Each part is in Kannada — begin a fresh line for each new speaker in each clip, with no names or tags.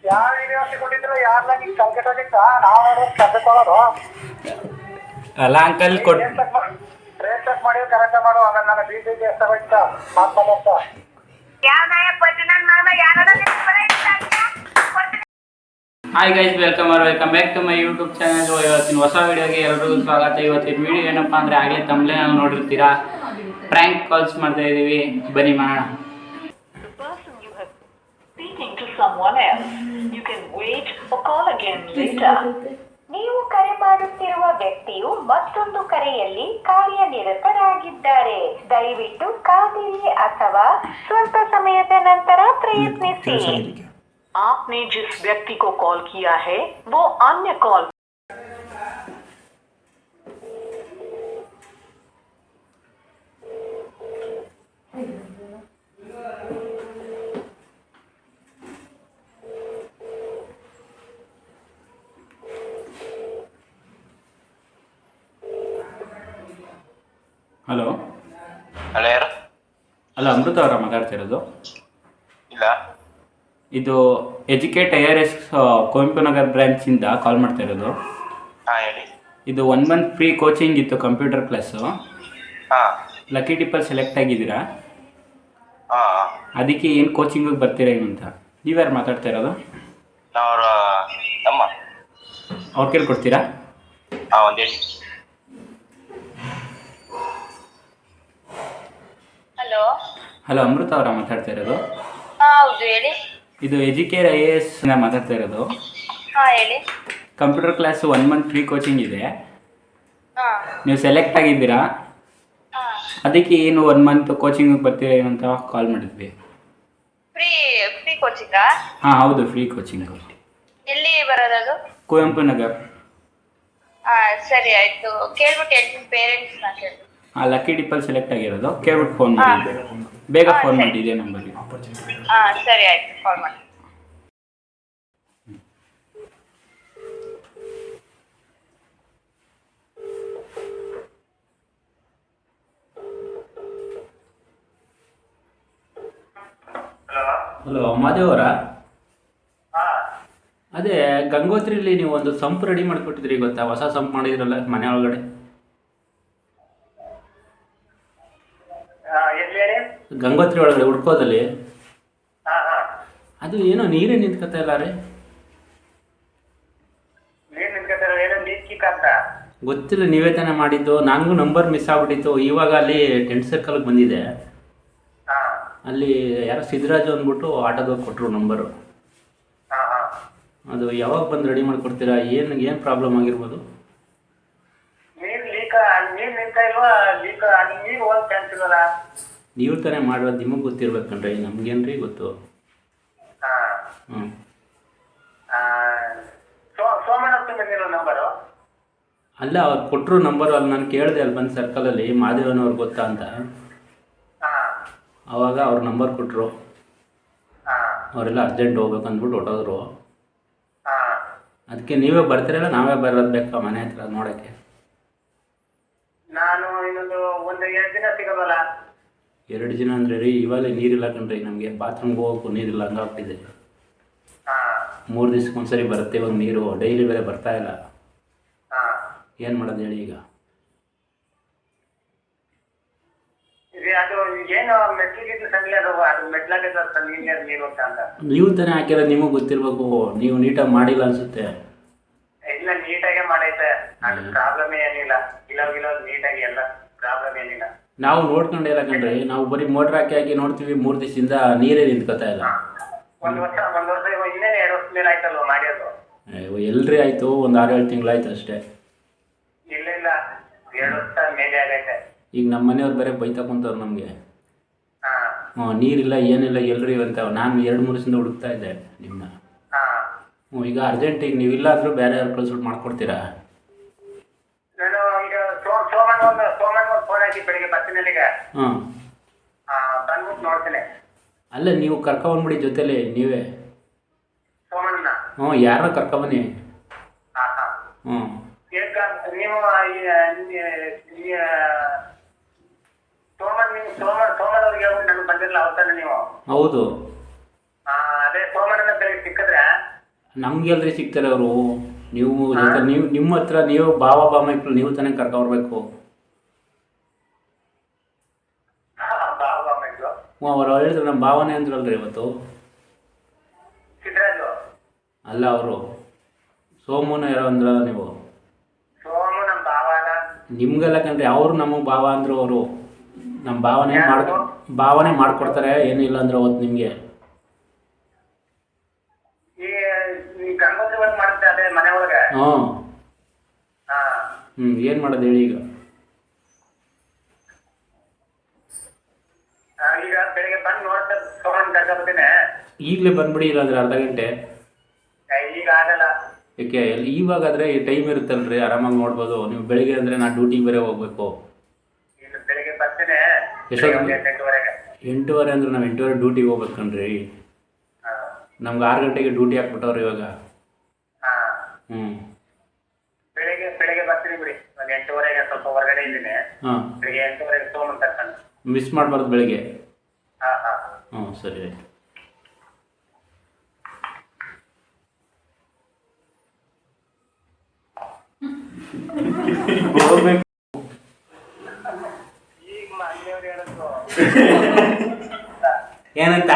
ಯಾವ ಯೂನಿವರ್ಸಿಟಿ ಕೊಟ್ಟಿದ್ರು ಯಾರಲ್ಲ ನಿಂಗೆ ಸಂಕಟ ಆಗಿತ್ತ ನಾವು ಕರ್ಕೊಳ್ಳೋದು
ಅಲ್ಲ ಅಂಕಲ್
ಟ್ರೇಸ್ ಚೆಕ್ ಮಾಡಿ ಕರೆಕ್ಟ್ ಮಾಡು ಆಮೇಲೆ ನಾನು ಬಿ ಟಿ ಎಷ್ಟಾಗೋಯ್ತಾ ಮಾತಾಡ ಅಂತ
hi guys welcome back to my YouTube channel. ಇವತ್ತಿನ ಹೊಸ ವಿಡಿಯೋಗೆ ಎಲ್ರಿಗೂ ಸ್ವಾಗತ. ಇವತ್ತಿನ ವಿಡಿಯೋ ಏನಪ್ಪ ಅಂದರೆ ಆಗಲೇ ತಮ್ಮಲೇ ನಾವು ನೋಡಿರ್ತೀರಾ, ಪ್ರ್ಯಾಂಕ್ ಕಾಲ್ಸ್ ಮಾಡ್ತಾ ಇದ್ದೀವಿ. ಬನ್ನಿ ಮಾಡೋಣ.
ನೀವು ಕರೆ ಮಾಡುತ್ತಿರುವ ವ್ಯಕ್ತಿಯು ಮತ್ತೊಂದು ಕರೆಯಲ್ಲಿ ಕಾರ್ಯನಿರತರಾಗಿದ್ದಾರೆ. ದಯವಿಟ್ಟು ಕಾದಿರಿ ಅಥವಾ ಸ್ವಲ್ಪ ಸಮಯದ ನಂತರ ಪ್ರಯತ್ನಿಸಿ. आपने जिस व्यक्ति को कॉल किया है वो अन्य कॉल
ಹಲೋ
ಹಲೋ, ಯಾರು?
ಅಲ್ಲ, ಅಮೃತ ಅವರ ಮಾತಾಡ್ತಿರೋದು?
ಇಲ್ಲ.
ಇದು ಎಜುಕೇಟ್ IRS ಕುವೆಂಪು ನಗರ್ ಬ್ರ್ಯಾಂಚಿಂದ ಕಾಲ್ ಮಾಡ್ತಾ ಇರೋದು.
ಹಾಂ, ಹೇಳಿ.
ಇದು 1 ಮಂತ್ ಫ್ರೀ ಕೋಚಿಂಗ್ ಇತ್ತು, ಕಂಪ್ಯೂಟರ್ ಕ್ಲಾಸು.
ಹಾಂ
ಲಕ್ಕಿ ಟಿಪ್ಪಲ್ಲಿ ಸೆಲೆಕ್ಟ್ ಆಗಿದ್ದೀರಾ.
ಹಾಂ,
ಅದಕ್ಕೆ ಏನು ಕೋಚಿಂಗಿಗೆ ಬರ್ತೀರಾ ಏನು ಅಂತ. ನೀವ್ಯಾರು ಮಾತಾಡ್ತಾ ಇರೋದು?
ನಾವ್ರ ತಮ್ಮ.
ಅವ್ರ ಕೈಲಿ ಕೊಡ್ತೀರಾ?
ಹಾಂ, ಒಂದು ಹೇಳಿ.
ಹಲೋ
ಹಲೋ, ಅಮೃತ ಅವರ ಮಾತಾಡ್ತಾ ಇರೋದು?
ಹೌದು, ಹೇಳಿ.
ಇದು ಎಜುಕೇಟ್ IAS ಮಾತಾಡ್ತಾ ಇರೋದು.
ಹೇಳಿ.
Computer class 1 month free coaching ಇದೆ.
ಹಾಂ
ನೀವು ಸೆಲೆಕ್ಟ್ ಆಗಿದ್ದೀರಾ. ಅದಕ್ಕೆ ಏನು 1 ಮಂತ್ ಕೋಚಿಂಗಿಗೆ ಬರ್ತೀರಾ ಏನು ಅಂತ ಕಾಲ್ ಮಾಡಿದ್ವಿ.
ಫ್ರೀ ಫ್ರೀ ಕೋಚಿಂಗಾ?
ಹಾಂ ಹೌದು, ಫ್ರೀ ಕೋಚಿಂಗು.
ಎಲ್ಲಿ ಬರೋದದು?
ಕುವೆಂಪು ನಗರ್.
ಸರಿ ಆಯ್ತು, ಕೇಳ್ಬಿಟ್ಟು ಹೇಳ್ತೀನಿ. ಪೇರೆಂಟ್ಸ್ನ ಕೇಳಿ.
ಲಕ್ಕಿ ಟಿಪ್ಪಲ್ಲಿ ಸೆಲೆಕ್ಟ್ ಆಗಿರೋದು. ಕೇಳ್ಬಿಟ್ಟು ಫೋನ್ ಮಾಡಿ, ಬೇಗ ಫೋನ್ ಮಾಡಿ ಇದೇ ನಂಬರ್ಗೆ.
ಸರಿ ಆಯ್ತು, ಕಾಲ್ ಮಾಡಿ.
ಹಲೋ, ಮಾದೇವ್ ಅವರಾ?
ಹಾಂ,
ಅದೇ ಗಂಗೋತ್ರಿಲಿ ನೀವು ಒಂದು ಸಂಪ್ ರೆಡಿ ಮಾಡಿಕೊಟ್ಟಿದ್ರಿ ಗೊತ್ತಾ? ಹೊಸ ಸಂಪ್ ಮಾಡಿದ್ರಲ್ಲ ಮನೆ ಒಳಗಡೆ.
ಎಲ್ಲಿ ಹೇಳಿ?
ಗಂಗೋತ್ರಿ ಒಳಗಡೆ ಹುಡ್ಕೋದಲ್ಲಿ.
ಹಾಂ ಹಾಂ,
ಅದು ಏನೋ ನೀರೇ ನಿಂತ್ಕೊತಾ ಇಲ್ಲ ರೀ.
ನೀನು ನಿಂತ್ಕೊತಾರ ಏನೋ ಲೀಕ್ ಅಂತ.
ಗೊತ್ತಿಲ್ಲ, ನೀವೇ ತಾನೇ ಮಾಡಿದ್ದು. ನನಗೂ ನಂಬರ್ ಮಿಸ್ ಆಗ್ಬಿಟ್ಟಿತ್ತು. ಇವಾಗ ಅಲ್ಲಿ ಟೆಂಟ್ ಸರ್ಕಲ್ಗೆ ಬಂದಿದೆ.
ಹಾಂ
ಅಲ್ಲಿ ಯಾರೋ ಸಿದ್ದರಾಜು ಅಂದ್ಬಿಟ್ಟು ಆಟೋದವ್ರು ಕೊಟ್ಟರು ನಂಬರು.
ಹಾಂ ಹಾಂ,
ಅದು ಯಾವಾಗ ಬಂದು ರೆಡಿ ಮಾಡಿಕೊಡ್ತೀರಾ? ಏನು ಪ್ರಾಬ್ಲಮ್ ಆಗಿರ್ಬೋದು?
ನೀರು ನಿಂತ ಇಲ್ವಾ? ಲೀಕ್ ನೀರು ಹೋಗಕ್ ಚಾನ್ಸ್ ಇಲ್ವಲ್ಲ?
ನೀವು ತಾನೇ ಮಾಡೋದು, ನಿಮಗೆ ಗೊತ್ತಿರ್ಬೇಕನ್ರಿ, ನಮ್ಗೇನ್ರಿ ಗೊತ್ತು.
ಹಾಂ,
ಹ್ಞೂ.
ಸೋಮಣ್ಣ ಬಂದಿರೋ ನಂಬರು?
ಅಲ್ಲ, ಅವ್ರು ಕೊಟ್ಟರು ನಂಬರು. ಅಲ್ಲಿ ನಾನು ಕೇಳಿದೆ, ಅಲ್ಲಿ ಬಂದು ಸರ್ಕಲಲ್ಲಿ ಮಾದೇವನವ್ರು ಗೊತ್ತಾ ಅಂತ.
ಹಾಂ
ಆವಾಗ ಅವ್ರ ನಂಬರ್ ಕೊಟ್ಟರು.
ಹಾಂ
ಅವರೆಲ್ಲ ಅರ್ಜೆಂಟ್ ಹೋಗ್ಬೇಕು ಅಂದ್ಬಿಟ್ಟು ಹೊಟ್ಟೋದ್ರು.
ಹಾಂ,
ಅದಕ್ಕೆ ನೀವೇ ಬರ್ತೀರಲ್ಲ ನಾವೇ ಬರೋದು ಬೇಕಾ ಮನೆ ಹತ್ರ ನೋಡೋಕ್ಕೆ?
ನಾನು ಇನ್ನೊಂದು 2 ದಿನ ಸಿಗೋದಲ್ಲ?
2 ದಿನ ಅಂದರೆ ರೀ, ಇವಾಗಲೇ ನೀರಿಲ್ಲ ಕಣ್ರಿ ನಮಗೆ. ಬಾತ್ರೂಮ್ಗೆ ಹೋಗೋಕ್ಕೂ ನೀರಿಲ್ಲ, ಹಂಗಾಗ್ತಿದೆ.
ಹಾಂ
3 ದಿವ್ಸಕ್ಕೆ ಒಂದ್ಸರಿ ಬರುತ್ತೆ ಇವಾಗ ನೀರು. ಡೈಲಿ ಬೇರೆ ಬರ್ತಾ ಇಲ್ಲ.
ಹಾಂ,
ಏನು ಮಾಡೋದು ಹೇಳಿ ಈಗ?
ಅದು ಏನು ಮೆಟ್ಲಿಗಿದ್ದು ಸಂಗ್ಲಿ ಅದು ಮೆಟ್ಲಾಗದ ನೀರು ಅಂತ.
ನೀವು ತಾನೇ ಹಾಕಿರೋದು, ನಿಮಗೆ ಗೊತ್ತಿರಬೇಕು. ನೀವು ನೀಟಾಗಿ ಮಾಡಿಲ್ಲ ಅನಿಸುತ್ತೆ.
ಇಲ್ಲ, ನೀಟಾಗೆ ಮಾಡೈತೆ. ಅದು ಪ್ರಾಬ್ಲಮ್ ಏನಿಲ್ಲ. ಗಿಲೋ ನೀಟಾಗಿ ಎಲ್ಲ ಪ್ರಾಬ್ಲಮ್ ಏನಿಲ್ಲ.
ನಾವು ನೋಡ್ಕೊಂಡೇ ಇಲ್ಲ ಕಣ್ರಿ. ನಾವು ಬರೀ ಮೋಟ್ರ್ ಹಾಕಿ ನೋಡ್ತೀವಿ. 3 ದಿವಸದಿಂದ ನೀರೇ ನಿಂತ್ಕೊತಾ ಇಲ್ಲ.
ಒಂದು ವರ್ಷ ಇನ್ನೇನು 2 ವರ್ಷ ಮೇಲೆ ಆಯ್ತಲ್ವ ಮಾಡಿರೋದು?
ಎಲ್ರಿ ಆಯಿತು, ಒಂದು 6-7 ತಿಂಗಳಾಯ್ತು ಅಷ್ಟೇ.
ಇಲ್ಲ 2 ವರ್ಷ ಮೇಲೆ ಆಗೈತೆ.
ಈಗ ನಮ್ಮ ಮನೆಯವ್ರು ಬೇರೆ ಬೈತಾ ಕುಂತವ್ರು ನಮಗೆ.
ಹಾಂ
ನೀರಿಲ್ಲ ಏನಿಲ್ಲ ಎಲ್ರಿ ಅಂತ. ನಾನು 2-3 ದಿವಸದಿಂದ ಹುಡುಕ್ತಾ ಇದ್ದೆ ನಿಮ್ಮನ್ನ.
ಹಾಂ,
ಈಗ ಅರ್ಜೆಂಟಿಗೆ ನೀವಿಲ್ಲ ಅಂದರೂ ಬೇರೆ ಅವ್ರು ಕಳ್ಸ್ಬಿಟ್ಟು ಮಾಡ್ಕೊಡ್ತೀರಾ?
ನಾನು ಈಗ ಸೋಮಣ್ಣ ಒಂದು ಫೋನ್ ಹಾಕಿ ಬೆಳಿಗ್ಗೆ ಬರ್ತೀನಲ್ಲಿಗೆ.
ಹಾಂ,
ಬಂದ್ಬಿಟ್ಟು ನೋಡ್ತೇನೆ.
ಅಲ್ಲ, ನೀವು ಕರ್ಕೊಂಡ್ಬಿಡಿ ಜೊತೆಲಿ ನೀವೇ.
ಸೋಮಣ್ಣ?
ಹ್ಞೂ, ಯಾರನ್ನ ಕರ್ಕೊಬನ್ನಿ.
ಹಾಂ ಹಾಂ,
ಹ್ಞೂ.
ಈಗ ನೀವು ಸೋಮಣ್ಣವ್ರಿಗೆ ಹೇಳ್ಬಿಟ್ಟು ನನಗೆ ಬಂದಿರಲ್ಲ ಅವತ್ತಾನೆ ನೀವು?
ಹೌದು.
ಅದೇ ಸೋಮಣ್ಣನ ಬೆಳಿಗ್ಗೆ ಸಿಕ್ಕಿದ್ರೆ
ನಮ್ಗೆಲ್ರಿ ಸಿಗ್ತಾರೆ ಅವರು. ನೀವು ಜೊತೆ ನಿಮ್ಮ ಹತ್ರ ನೀವು ಭಾವ ಬಾಮೈಕ್ಳು ನೀವು ತಾನೇ ಕರ್ಕೊಬರ್ಬೇಕು. ಅವ್ರು ಹೇಳಿದ್ರು ನಮ್ಮ ಭಾವನೆ ಅಂದ್ರಲ್ರಿ ಇವತ್ತು.
ಸಿದ್ರಾಜು
ಅಲ್ಲ ಅವರು ಸೋಮುನ ಯಾರೋ ಅಂದ್ರಲ್ಲ ನೀವು.
ಸೋಮು ನಮ್ ಭಾವ ಅಲ್ಲ.
ನಿಮ್ಗೆಲ್ಲ ಕಂಡ್ರಿ ಅವ್ರು ನಮಗೆ ಭಾವ ಅಂದರು. ಅವರು ನಮ್ಮ ಭಾವನೆ ಮಾಡ್ಕೊಡ್ತಾರೆ, ಏನಿಲ್ಲ ಅಂದ್ರೆ ಅವತ್ತು ನಿಮಗೆ.
ಈ ಗಂಗೋತ್ರಿ ಬಂದ್ ಮಾಡುತ್ತೆ ಅದೇ ಮನೆ ಒಳಗೆ.
ಏನು ಮಾಡೋದು ಹೇಳಿ ಈಗ?
ಈಗ ಬೆಳಿಗ್ಗೆ ಬಂದು ನೋಡ್ತಾ ತಗೊಂಡ್ ಕರ್ಕೊಂಡ್ಬರ್ತೀನಿ.
ಈಗಲೇ ಬಂದ್ಬಿಡಿ, ಇಲ್ಲಾಂದ್ರೆ ಅರ್ಧ ಗಂಟೆ.
ಈಗ ಆಗಲ್ಲ.
ಯಾಕೆ ಇವಾಗಾದ್ರೆ ಈ ಟೈಮ್ ಇರುತ್ತಲ್ರಿ, ಆರಾಮಾಗಿ ನೋಡ್ಬೋದು. ನೀವು ಬೆಳಿಗ್ಗೆ ಅಂದರೆ ನಾನು ಡ್ಯೂಟಿಗೆ ಬೇರೆ ಹೋಗ್ಬೇಕು.
ಈಗ ಬೆಳಿಗ್ಗೆ ಬರ್ತೀನಿ.
ಎಷ್ಟೊತ್ತಿಗೆ?
8:30
8:30 ಅಂದ್ರೆ ನಾವು 8:30 ಡ್ಯೂಟಿಗೆ ಹೋಗ್ಬೇಕು ಕಣ್ರಿ. ನಮ್ಗೆ 6 ಗಂಟೆಗೆ ಡ್ಯೂಟಿ ಹಾಕ್ಬಿಟ್ಟವ್ರಿ ಇವಾಗ.
ಬೆಳಿಗ್ಗೆ ಬರ್ತೀನಿ ಬಿಡಿ. ಒಂದು 8:30 ಸ್ವಲ್ಪ ಹೊರಗಡೆ ಇದ್ದೀನಿ. ಬೆಳಿಗ್ಗೆ 8:30 ತಗೊಂಡ್ ಕರ್ಕೊಂಡು.
ಮಿಸ್ ಮಾಡಬಾರ್ದು ಬೆಳಿಗ್ಗೆ.
ಹಾ
ಸರಿ ಆಯ್ತು. ಹೋಗ್ಬೇಕು.
ಈಗ ಮನೆಯವ್ರು ಹೇಳಿದ್ರು
ಏನಂತ?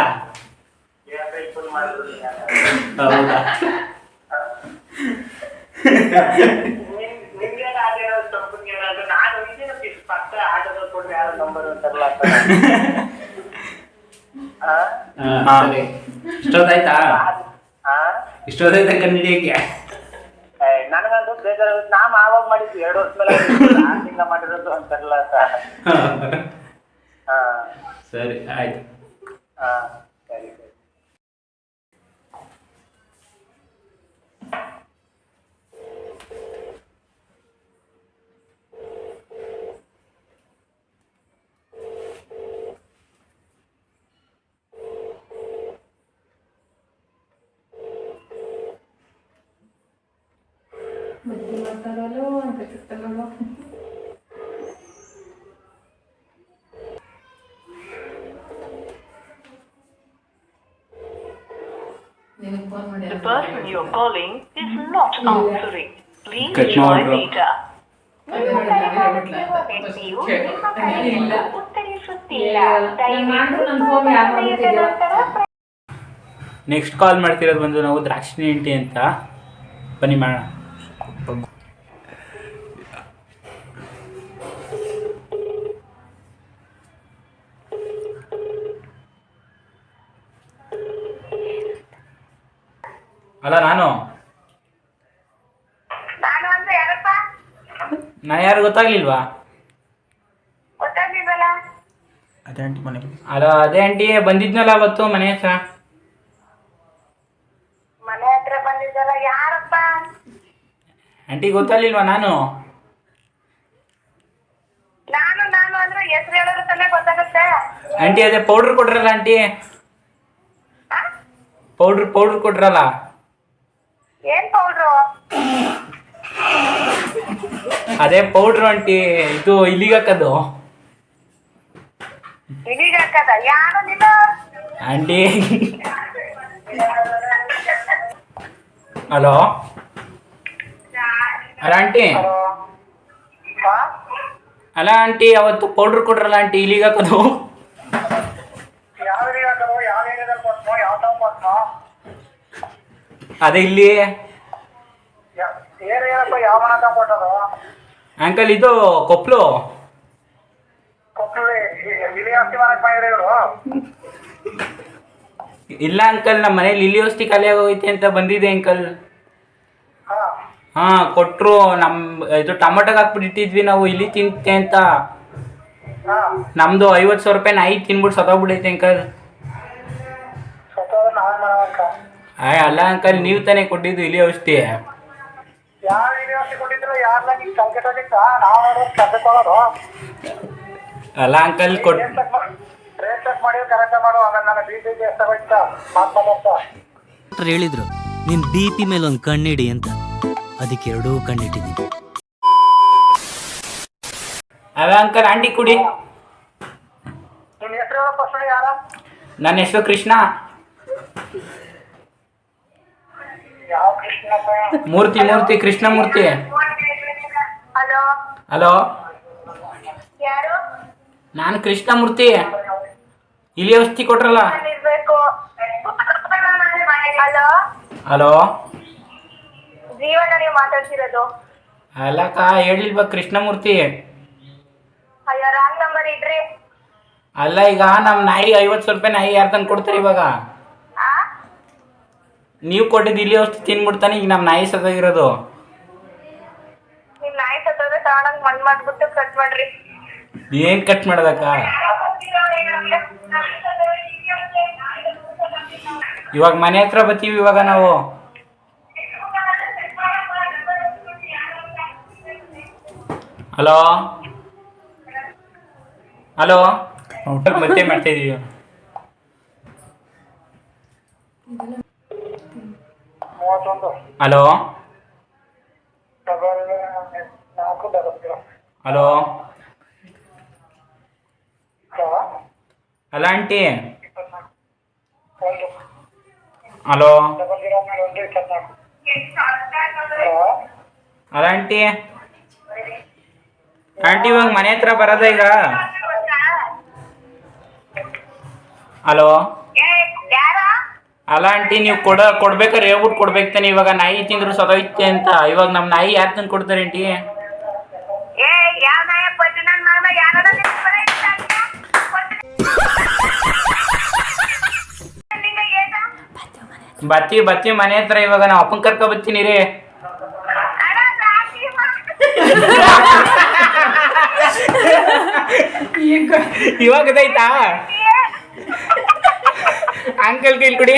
ಫುಲ್ ಮಾಡಿದ್ರು.
ಹೌದಾ?
ನಿಮ್ಗೆ ಆಗಿರೋ ತಪ್ಪು ಏನಾದ್ರು ನಾನು ಇದ್ದೀನಿ ಪಕ್ಕ ಆಟೋದಲ್ಲಿ ಕೊಡ್ರಿ ಯಾರು ನಂಬರ್ ಅಂತಾರಲ್ಲ.
ಸರಿ. ಇಷ್ಟೊತ್ತಾಯ್ತಾ? ಇಷ್ಟೊತ್ತಾಯ್ತಾ ಕನ್ನಡಿಯಕ್ಕೆ?
ನನಗಂತೂ ಬೇಜಾರು. ನಾವ್ ಆವಾಗ ಮಾಡಿದ್ವಿ 2 ವರ್ಷ ಮೇಲೆ 6 ತಿಂಗಳ ಮಾಡಿರೋದು ಅಂತಾರಲ್ಲ ಅಂತ.
ಸರಿ ಆಯ್ತು.
ಸರಿ.
The person you're calling is not answering. Please
Cut
try
ಮಾಡ್ರು.
later. ನೀವು ಕರೆ ಮಾಡುತ್ತಿರುವ ವ್ಯಕ್ತಿಯು ನಿಮ್ಮ ಕರೆಯನ್ನು ಉತ್ತರಿಸುತ್ತಿಲ್ಲ. ದಯವಿಟ್ಟು ಸ್ವಲ್ಪ ಸಮಯದ ನಂತರ
ನೆಕ್ಸ್ಟ್ ಕಾಲ್ ಮಾಡ್ತಿರೋದು ಬಂದು ನಾವು ದ್ರಾಕ್ಷಿಣಿ ಆಂಟಿ ಅಂತ. ಬನ್ನಿ ಮಾಡೋಣ. ಅಲ್ಲ ನಾನು
ಅಂದ್ರೆ ಯಾರಪ್ಪ?
ನಾನು ಯಾರು ಗೊತ್ತಾಗ್ಲಿಲ್ವಾ?
ಗೊತ್ತಾಗ್ಲಿಲ್ವಲ್ಲ?
ಅಲ್ಲ ಅದೇ ಆಂಟಿ ಬಂದಿದ್ನಲ್ಲ ಅವತ್ತು ಮನೆ ಹತ್ರ.
ಮನೆ ಹತ್ರ ಬಂದಿದ್ದಲ್ಲ, ಯಾರಪ್ಪ?
ಆಂಟಿ ಗೊತ್ತಾಗ್ಲಿಲ್ವಾ ನಾನು?
ನಾನು ಅಂದ್ರೆ ಹೆಸರು ಹೇಳೋರು ತಾನೇ ಗೊತ್ತಾಗುತ್ತೆ.
ಆಂಟಿ ಅದೇ ಪೌಡ್ರ್ ಕೊಟ್ರಲ್ಲ ಆಂಟಿ. ಪೌಡ್ರ್ ಕೊಟ್ರಲ್ಲ.
ಏನ್ ಪೌಡ್ರು?
ಅದೇ ಪೌಡ್ರು ಆಂಟಿ, ಇದು ಇಲ್ಲಿಗೆ ಹಾಕೋದು.
ಇಲ್ಲಿಗ ಹಾಕದ? ಯಾರು ನೀನು?
Aunty hello. ಅಲ್ಲ ಆಂಟಿ, ಅಲ್ಲ ಆಂಟಿ ಅವತ್ತು ಪೌಡ್ರ್ ಕೊಟ್ರಲ್ಲ ಆಂಟಿ, ಇಲ್ಲಿಗೆ ಹಾಕೋದು. ಅದೇ ಇಲ್ಲಿ ಅಂಕಲ್ ಇದು ಕೊಪ್ಪಳು. ಇಲ್ಲ ಅಂಕಲ್, ನಮ್ಮ ಮನೇಲಿ ಇಲಿ ಔಷಧಿ ಖಾಲಿ ಆಗೋಗೈತೆ ಅಂತ ಬಂದಿದೆ ಅಂಕಲ್. ಕೊಟ್ರು. ಇದು ಟೊಮೊಟೊಗೆ ಹಾಕ್ಬಿಟ್ಟಿದ್ವಿ ನಾವು ಇಲಿ ತಿಂತೆ ಅಂತ. ನಮ್ದು 50,000 ರೂಪಾಯಿ ನಾಯಿ ತಿನ್ಬಿಟ್ಟು ಸತ್ತೋಗ್ಬಿಟ್ಟೈತೆ ಅಂಕಲ್. ಅಲ್ಲ ಅಂಕಲ್, ನೀವು ತಾನೇ ಕೊಟ್ಟಿದ್ದು ಇಲಿ ಔಷಧಿ. ಅಲ್ಲ ಅಂಕಲ್
ಹೇಳಿದ್ರು ನಿನ್ BP ಮೇಲೆ ಒಂದು ಕಣ್ಣಿಡಿ ಅಂತ, ಅದಕ್ಕೆ 2 ಕಣ್ಣಿಟ್ಟಿದ್ದೀನಿ.
ಅಲ್ಲ ಅಂಕಲ್ ಆಂಟಿ ಕುಡಿ. ನನ್ನ ಹೆಸರು ಕೃಷ್ಣ. ಮೂರ್ತಿ ಕೃಷ್ಣಮೂರ್ತಿ.
ಹಲೋ
ಹಲೋ,
ಯಾರು?
ನಾನು ಕೃಷ್ಣಮೂರ್ತಿ. ಇಲ್ಲಿ ಔಷಧಿ ಕೊಟ್ರಲ್ಲ.
ಇರ್ಬೇಕು. ಹಲೋ
ಹಲೋ,
ಜೀವನ ನೀವು ಮಾತಾಡ್ತಿರೋದು?
ಅಲ್ಲಕ್ಕ ಹೇಳಿಲ್ವಾ ಕೃಷ್ಣಮೂರ್ತಿ?
ಅಯ್ಯೋ ರಾಂಗ್ ನಂಬರ್ ಇಡ್ರಿ.
ಅಲ್ಲ, ಈಗ ನಮ್ಮ ನಾಯಿ 50 ರೂಪಾಯಿ ನಾಯಿ ಯಾರು ತಂದು ಕೊಡ್ತೀರಿ ಇವಾಗ?
ಆ
ನೀವು ಕೊಟ್ಟಿದ್ದು ಇಲ್ಲಿ ಔಷಧಿ ತಿನ್ಬಿಡ್ತಾನೆ, ಈಗ ನಮ್ಮ ನಾಯಿ ಸತ್ತೋಗಿರೋದು.
ನಿಮ್ ನಾಯಿ ಸತ್ತೋದ್ರೆ ತಗೊಂಡಂಗ್ ಮಣ್ ಮಾಡ್ಬಿಟ್ಟು ಕಟ್ ಮಾಡ್ರಿ.
ಏನು ಕಟ್ ಮಾಡೋದಕ್ಕ? ಇವಾಗ ಮನೆ ಹತ್ರ ಬರ್ತೀವಿ ಇವಾಗ ನಾವು. ಹಲೋ ಹಲೋ, ಮತ್ತೆ ಮಾಡ್ತಾ ಇದೀವಿ. ಹಲೋ ಹಲೋ ಅಲ್ಲ ಆಂಟಿ. ಹಲೋ ಅಲ್ಲ ಆಂಟಿ. ಆಂಟಿ ಇವಾಗ ಮನೆ ಹತ್ರ ಬರೋದ ಈಗ? ಹಲೋ ಅಲ್ಲ ಆಂಟಿ, ನೀವು ಕೊಡ್ಬೇಕಾರೆ ಹೇಳ್ಬಿಟ್ಟು ಕೊಡ್ಬೇಕು ತಾನೆ. ಇವಾಗ ನಾಯಿ ತಿಂದ್ರು ಸದೋಯ್ತೆ ಅಂತ. ಇವಾಗ ನಮ್ಮ ನಾಯಿ ಯಾರು ತಂದು ಕೊಡ್ತಾರೆ ಆಂಟಿ? ಬತ್ತಿ ಮನೆ ಹತ್ರ. ಇವಾಗ ನಾವು ಅಪ್ಪನ ಕರ್ಕೊ ಬರ್ತೀನಿ ರೀ. ಇವಾಗ ಗೊತ್ತಾಯ್ತಾ? ಅಂಕಲ್ ಕೈಲಿ ಕೊಡಿ.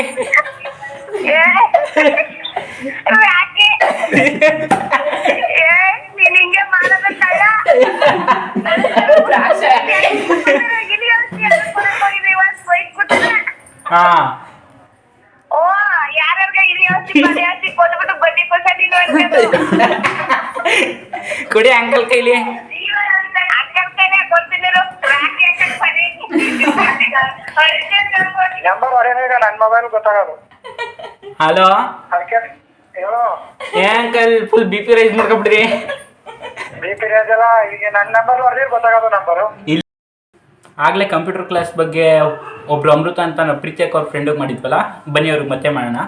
ಹಾ, ಕೊಡಿ ಅಂಕಲ್ ಕೈಲಿ.
ನನ್ ಮೊಬೈಲ್ ಗೊತ್ತಾಗೋದು.
ಹಲೋ ಏ ಅಂಕಲ್, ಫುಲ್ BP ರೈಸ್ ಮಾಡ್ಕೊಬಿಡ್ರಿ.
ಈಗ ನನ್ನ ನಂಬರ್ ಹೊಡೆದ್ರೆ ಗೊತ್ತಾಗೋದು ನಂಬರು.
ಇಲ್ಲ, ಆಗ್ಲೇ ಕಂಪ್ಯೂಟರ್ ಕ್ಲಾಸ್ ಬಗ್ಗೆ ಒಬ್ರು ಅಮೃತ ಅಂತ ನಾವು ಪ್ರೀತಿ ಅವ್ರ ಫ್ರೆಂಡಿಗೆ ಮಾಡಿದ್ವಲ್ಲ, ಬನ್ನಿ ಅವ್ರಿಗೆ ಮತ್ತೆ ಮಾಡೋಣ.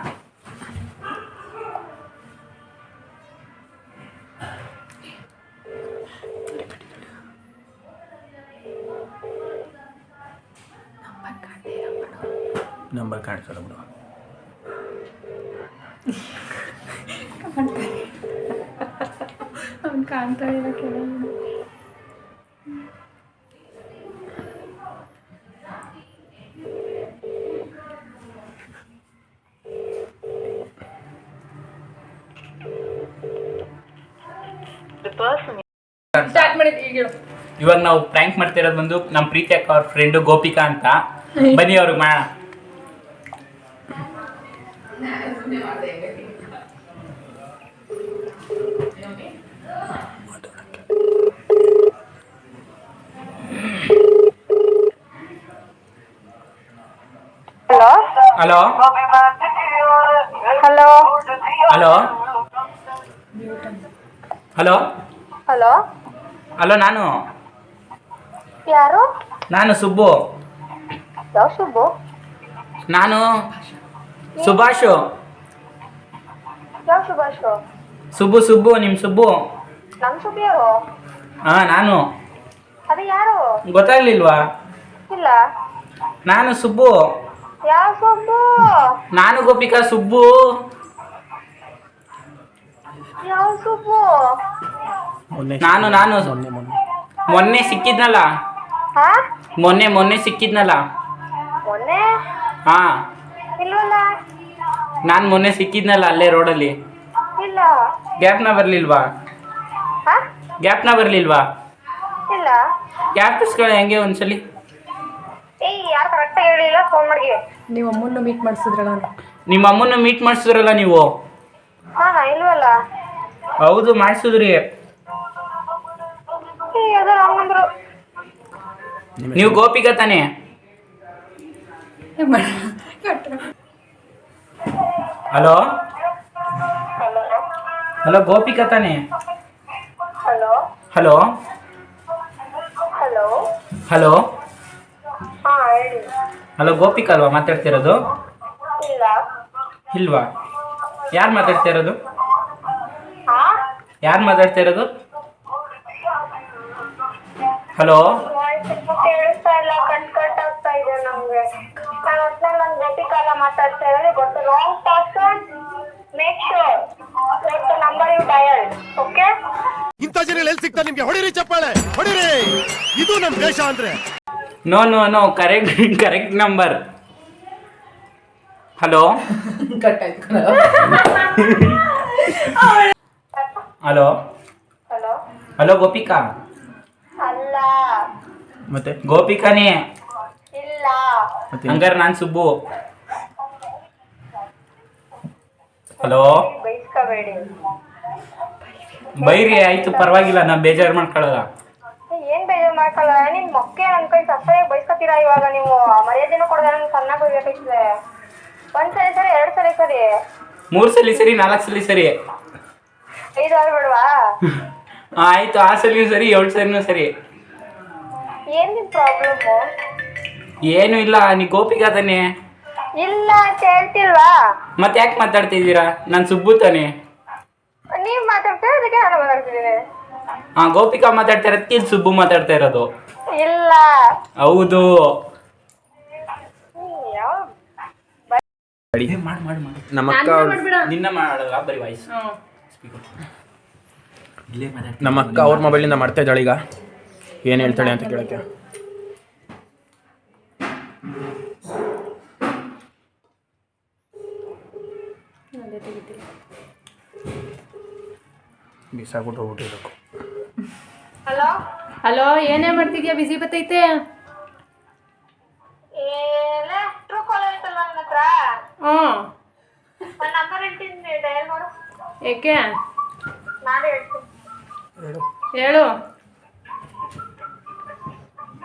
ನಂಬರ್ ಕಾಣಿಸಲ್ಲ ಬಿಡು.
ಅವ್ನು ಕಾಣ್ತಾ ಇಲ್ಲ ಕೆಳಗೆ. ಸ್ಟಾರ್ಟ್ ಮಾಡಿದ್ದು ಈಗ ಹೇಳು.
ಇವಾಗ ನಾವು ಪ್ರ್ಯಾಂಕ್ ಮಾಡ್ತಿರೋದು ಬಂದು ನಮ್ಮ ಪ್ರೀತಿ ಅಕ್ಕ ಅವ್ರ ಫ್ರೆಂಡು ಗೋಪಿಕಾ ಅಂತ. ಬನ್ನಿ ಅವ್ರಿಗೆ ಮಾಡೋಣ. Hello
hello
hello hello
hello
hello ನಾನು
ಯಾರು?
ಸುಬ್ಬು.
ಯಾವ ಸುಬ್ಬು?
ನಾನು ಸುಭಾಷು.
ಯಾವ ಸುಭಾಷು?
ಸುಬ್ಬು ನಿಮ್ಮ ಸುಬ್ಬು.
ನಮ್ ಸುಬ್ಬು ಯಾರು?
ಹಾ, ನಾನು.
ಅದು ಯಾರು?
ಗೊತ್ತಾಗ್ಲಿಲ್ವಾ?
ಇಲ್ಲ.
ನಾನು ಸುಬ್ಬು.
ಯಾವ ಸುಬ್ಬು?
ನಾನು ಗೋಪಿಕಾ ಸುಬ್ಬು.
ಯಾವ ಸುಬ್ಬು?
ನಾನು ಮೊನ್ನೆ ಸಿಕ್ಕಿದ್ನಲ್ಲ.
ಹಾ?
ಮೊನ್ನೆ ಸಿಕ್ಕಿದ್ನಲ್ಲ.
ಮೊನ್ನೆ
ಹಾ,
ಇಲ್ವಲ್ಲ.
ನಾನು ಮೊನ್ನೆ ಸಿಕ್ಕಿದ್ನಲ್ಲ ಅಲ್ಲೇ ರೋಡಲ್ಲಿ.
ಇಲ್ಲ.
ಗ್ಯಾಪ್ನ ಬರ್ಲಿಲ್ವಾ?
ಹಾ?
ಗ್ಯಾಪ್ನ ಬರ್ಲಿಲ್ವಾ?
ಇಲ್ಲ.
ಗ್ಯಾಪ್ ಇಸ್ಕೊಳ್ಳಿ ಹಂಗೆ ಒಂದ್ಸಲಿ.
ಯಾರು ಕರೆಕ್ಟಾಗಿ ಹೇಳಿಲ್ಲ, ಫೋನ್ ಮಾಡಿ.
ನೀವು ಅಮ್ಮನ್ನ ಮೀಟ್ ಮಾಡಿಸಿದ್ರಲ್ಲ.
ನಿಮ್ಮ ಅಮ್ಮನ್ನ ಮೀಟ್ ಮಾಡಿಸಿದ್ರಲ್ಲ ನೀವು?
ಹಾ, ಇಲ್ವಲ್ಲ.
ಹೌದು, ಮಾಡಿಸಿದ್ರಿ.
ಅದು ರಾಂಗ್.
ನೀವು ಗೋಪಿಕಾ ತಾನೇ? ಹಲೋ ಹಲೋ ಗೋಪಿಕಾ ತಾನೇ?
ಹಲೋ
ಹಲೋ
ಹಲೋ
ಹಲೋ
ಹಾ ಹೇಳಿ.
ಹಲೋ ಗೋಪಿಕಾ ಅಲ್ವಾ ಮಾತಾಡ್ತಿರೋದು?
ಇಲ್ಲ.
ಇಲ್ವಾ? ಯಾರು ಮಾತಾಡ್ತಿರೋದು?
ಹಾ
ಯಾರು ಮಾತಾಡ್ತಿರೋದು? ಹಲೋ
ವಾಯ್ಸ್ ಕೇಳಿಸ್ತಾ ಇಲ್ಲ, ಕಟ್ ಆಗ್ತಾ ಇದೆ ನಮ್ಗೆ. ನಾನು ಒಟ್ನಲ್ಲಿ ನನ್ನ ಗೋಪಿಕಾ ಎಲ್ಲ ಮಾತಾಡ್ತಾ ಇರೋದು ಗೊತ್ತು. Wrong password, make sure take the number you dial. Okay?
ಇಂಥ ಜನ ಎಲ್ಲಿ ಸಿಗ್ತಾರೆ ನಿಮ್ಗೆ? ಹೊಡಿರಿ ಚಪ್ಪಾಳೆ ಹೊಡಿರಿ, ಇದು ನಮ್ ದೇಶ ಅಂದ್ರೆ.
No no no, correct number. Hello hello
hello
hello Gopika?
ಅಲ್ಲ.
ಮತ್ತೆ ಗೋಪಿಕಾನೇ?
ಇಲ್ಲ.
ಹಂಗಾರೆ ನಾನು ಸುಬ್ಬು. ಹಲೋ
ಬೈಸ್ಕೋಬೇಡಿ.
ಬೈರಿ ಆಯ್ತು, ಪರವಾಗಿಲ್ಲ, ನಾ ಬೇಜಾರು ಮಾಡ್ಕೊಳ್ಳಲ್ಲ.
ಏನ್ ಬೇಜಾರ್ ಮಾಡ್ಕೊಳ್ಳ, ನಿಮ್ ಮಕ್ಕೇ ನನ್ ಕೈ ಸಸ್ತಾಗಿ ಬೈಸ್ಕೊತೀರಾ ಇವಾಗ ನೀವು. ಮರ್ಯಾದೆನೂ ಕೊಡದ ನಂಗೆ ಸಣ್ಣಾಗಿ ಬೈಬೇಕಾಯ್ತದೆ. ಒಂದ್ಸಲಿ ಸರಿ, 2 ಸಲ ಸರಿ,
3 ಸಲ ಸರಿ, 4 ಸಲ ಸರಿ,
5 ಆಗ್ಬಿಡ್ವಾ?
ಆಯ್ತು, 6 ಸಲಿನೂ ಸರಿ, 7 ಸಲಿನೂ ಸರಿ.
ಏನ್ ನಿಮ್ ಪ್ರಾಬ್ಲಮ್ಮು?
ಏನು ಇಲ್ಲ, ನೀ ಗೋಪಿಕಾ ತಾನೆ?
ಇಲ್ಲ ಅಂತ ಹೇಳ್ತಿಲ್ವಾ?
ಮತ್ತೆ ಯಾಕೆ ಮಾತಾಡ್ತಿದ್ದೀರಾ? ನಾನು ಸುಬ್ಬು ತಾನೆ?
ನೀವ್ ಮಾತಾಡ್ತೀರ, ಅದಕ್ಕೆ ನಾನು ಮಾತಾಡ್ತಿದ್ದೀನಿ.
ಗೋಪಿಕಾ ಮಾತಾಡ್ತಾ ಇರೋದಕ್ಕೆ ಇಲ್ಲಿ ಸುಬ್ಬು ಮಾತಾಡ್ತಾ ಇರೋದು.
ಇಲ್ಲ.
ಹೌದು.
ಯಾವ
ನಮ್ಮ ಅಕ್ಕ ನಿನ್ನ ಮಾಡಲ್ಲ, ಬರೀ ವಾಯ್ಸ್.
ನಮ್ಮ ಅಕ್ಕ ಅವ್ರ ಮೊಬೈಲಿಂದ ಮಾಡ್ತಾ ಇದ್ದಾಳೆ ಈಗ. ಏನು ಹೇಳ್ತಾಳೆ ಅಂತ ಕೇಳಕ್ಕೆ. ಬಿಸಾಕ್ಬಿಟ್ಟು ಹೋಗ್ಬಿಟ್ಟಿರ್ಬೇಕು.
ಹಲೋ
ಹಲೋ, ಏನೇ ಮಾಡ್ತಿದ್ಯಾ? ಬಿಸಿ ಬತ್ತೈತೆ.
ಏನೇ ಟ್ರೂ ಕಾಲರ್ ಐತಲ್ಲ ನನ್ನ ಹತ್ರ.
ಹ್ಞೂ,
ನನ್ನ ನಂಬರ್ ಹೇಳ್ತೀನಿ, ಡಯಲ್ ಮಾಡು.
ಏಕೆ?
ನಾನೇ ಹೇಳ್ತೀನಿ.
ಹೇಳು.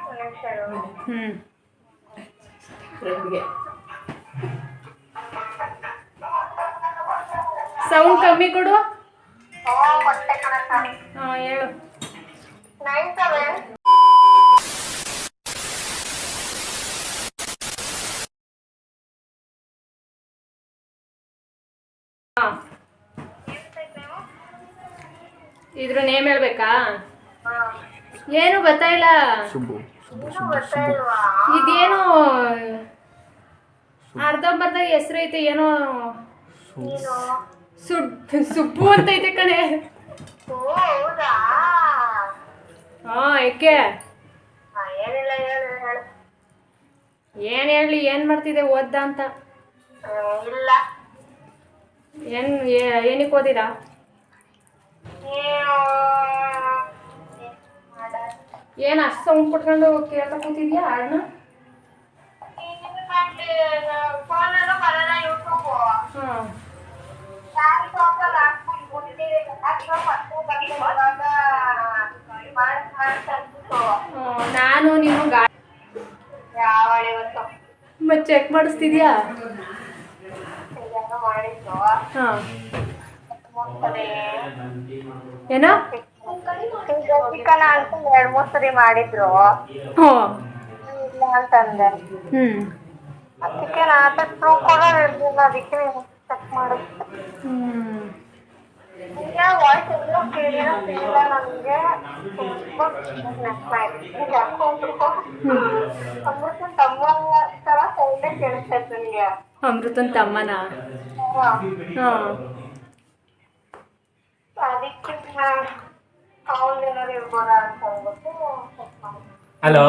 ಒಂದ್ ನಿಮಿಷ ಹೇಳು.
ಸೌಂಡ್ ಕಮ್ಮಿ ಕೊಡು.
ಕೊಟ್ಟೆ ಕಣಕ್ಕ.
ಹಾಂ ಹೇಳು.
97
ಹಾಂ, ಇದ್ರ ನೇಮ್ ಹೇಳ್ಬೇಕಾ? ಏನು ಗೊತ್ತಾಯಿಲ್ಲ. ಇದೇನು ಅರ್ಧಂಬರ್ಧ ಹೆಸರು ಐತೆ, ಏನೋ ಸುಬ್ಬು ಅಂತ ಐತೆ ಕಣೆ.
ಹೌದಾ?
ಹಾಂ, ಏಕೆ?
ಏನಿಲ್ಲ, ಹೇಳು ಹೇಳು.
ಏನು ಹೇಳಿ, ಏನು ಮಾಡ್ತಿದ್ದೆ? ಓದ್ದ ಅಂತ?
ಇಲ್ಲ.
ಏನಕ್ಕೆ ಓದಿರಾ? ಏನು ಅಷ್ಟು ಸೌಂಡ್ ಕೊಟ್ಕೊಂಡು ಕೇಳ್ತಾ ಕೂತಿದ್ಯಾ ಹಾಡನ್ನ?
ಫೋನಲ್ಲೂ ಬರಲ್ಲ ಯೂಟ್ಯೂಬ್.
ಹಾಂ, ನಾನು ನೀನು
ಯಾವಳಿ ಗೊತ್ತು
ಮತ್ತೆ ಚೆಕ್ ಮಾಡಿಸ್ತಿದ್ಯಾ?
ಮಾಡಿದ್ದು
ಹಾಂ, ಏನೋ
ಚಿಕನ್ ಅಂತ 2-3 ಸರಿ ಮಾಡಿದ್ರು.
ಹ್ಞೂ
ಇಲ್ಲ ಅಂತಂದೆ. ಅದಕ್ಕೆ ನಾನು ಟ್ರೂ ಕಾಲರ್ ಇರ್ಲಿಲ್ಲ, ಅದಕ್ಕೆ ಚೆಕ್ ಮಾಡಿದ್ದೆ. ವಾಯ್ಸ್ ಎಲ್ಲೋ ಕೇಳಿಲ್ಲ ನನಗೆ. ಅಮೃತನ್ ತಮ್ಮ ತರ ಸೌಂಡೇ ಕೇಳಿಸ್ತಾ ಇತ್ತು ನನಗೆ.
ಅಮೃತನ್ ತಮ್ಮನ? ಹಾಂ,
ಅದಕ್ಕೆ ಅವನೇನಾದ್ರು ಇರ್ಬೋದಾ ಅಂತ ಅಂದ್ಬಿಟ್ಟು ಚೆಕ್ ಮಾಡಿದೆ.
ಹಲೋ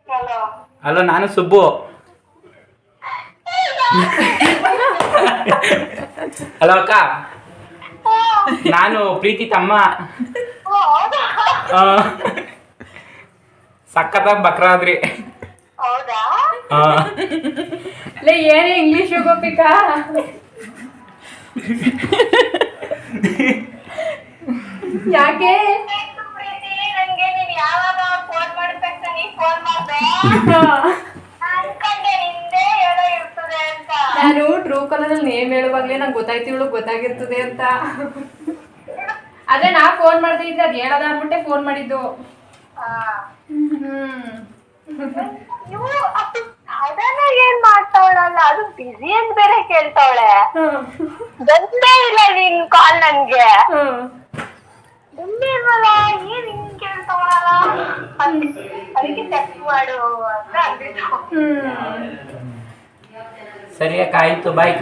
ಹಲೋ
ಹಲೋ, ನಾನು ಸುಬ್ಬು. ಹಲೋ ಅಕ್ಕ, ನಾನು ಪ್ರೀತಿ ತಮ್ಮ. ಸಖತ್ತಾಗಿ ಬಕ್ರಾದ್ರಿ.
ಹೌದಾ?
ಲೇ, ಏನೇ ಇಂಗ್ಲೀಷ್ ಗೋಪಿಕಾ? ಯಾಕೆ?
ನಂಗೆ ನೀನ್ ಯಾವಾಗ ಫೋನ್ ಮಾಡಿದ ತಕ್ಷಣ ನೀ ಫೋನ್ ಮಾಡ್ದೆ ಅನ್ಕೊಂಡೆ ನಿಂದೆ ಏನೋ ಇರ್ತದೆ ಅಂತ.
ನಾನು ಟ್ರೂ ಕಲರಲ್ಲಿ ನೇಮ್ ಹೇಳುವಾಗಲೇ ನಂಗೆ ಗೊತ್ತಾಯ್ತು ಇವಳು ಗೊತ್ತಾಗಿರ್ತದೆ ಅಂತ. ಅದೇ ನಾ ಫೋನ್ ಮಾಡ್ತಿದ್ದೆ ಅದು ಹೇಳೋದ ಅಂದ್ಬಿಟ್ಟೆ ಫೋನ್ ಮಾಡಿದ್ದು.
ಅದನ್ನ ಏನ್ ಮಾಡ್ತಾವಳಲ್ಲ, ಅದು ಬಿಸಿ ಅಂತ ಬೇರೆ ಕೇಳ್ತಾವಳೆ. ಬಂದೇ ಇಲ್ಲ ನಿನ್ ಕಾಲ್ ನನ್ಗೆ. ಬಂದೇ ಇಲ್ವಲ್ಲ, ಏನ್ ಹಿಂಗ್ ಕೇಳ್ತಾವಳಲ್ಲ, ಅದಕ್ಕೆ ಟೆಕ್ಸ್ಟ್ ಮಾಡು ಅಂತ ಅಂದಿದ್ದು.
ಸರಿಯಾಗಿ ಆಯ್ತು, ಬಾಯ್.